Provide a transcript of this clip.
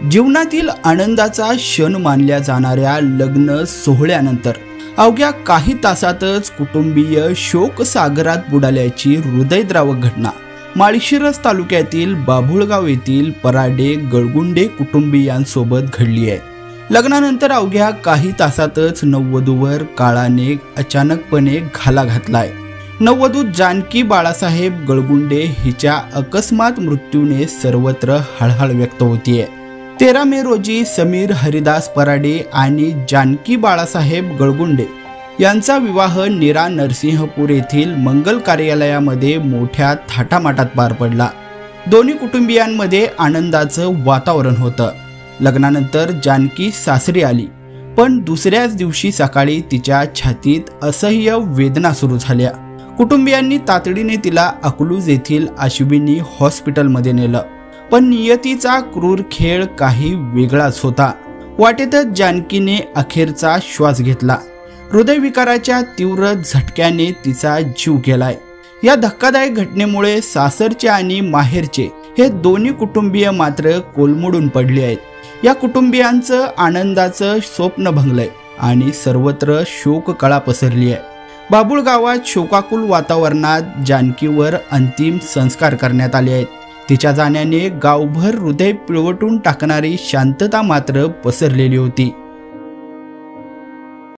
जीवनातील आनंदाचा क्षण मानल्या जाणाऱ्या लग्न सोहळ्यानंतर अवघ्या काही तासातच कुटुंबीय शोक सागरात बुडाल्याची हृदयद्रावक घटना माळशिरस तालुक्यातील बाभुळगाव येथील पराडे गळगुंडे कुटुंबीयांसोबत घडली आहे। लग्नानंतर अवघ्या काही तासातच नववधूवर काळाने अचानकपणे घाला घातलाय। नववधू जानकी बाळासाहेब गळगुंडे हिच्या अकस्मात मृत्यूने सर्वत्र हळहळ व्यक्त होतीये। 13 मे रोजी समीर हरिदास पराडे आणि जानकी बाळासाहेब गळगुंडे यांचा विवाह नीरा नरसिंहपूर येथील मंगल कार्यालयामध्ये मोठ्या थाटामाटात पार पडला। दोन्ही कुटुंबियांमध्ये आनंदाचं वातावरण होतं। लग्नानंतर जानकी सासरी आली, पण दुसऱ्याच दिवशी सकाळी तिच्या छातीत असह्य वेदना सुरू झाल्या। कुटुंबियांनी तातडीने तिला अकलूज येथील अश्विनी हॉस्पिटलमध्ये नेलं, पण नियतीचा क्रूर खेळ काही वेगळाच होता। वाटेतच जानकीने अखेरचा श्वास घेतला। हृदयविकाराच्या तीव्र झटक्याने तिचा जीव गेलाय। या धक्कादायक घटनेमुळे सासरचे आणि माहेरचे हे दोन्ही कुटुंबीय मात्र कोलमडून पडले आहेत। या कुटुंबियांचं आनंदाचं स्वप्न भंगलंय आणि सर्वत्र शोककळा पसरली आहे। बाभुळ गावात शोकाकुल वातावरणात जानकीवर अंतिम संस्कार करण्यात आले आहेत। तिच्या जाण्याने गावभर हृदय पिळवटून टाकणारी शांतता मात्र पसरलेली होती।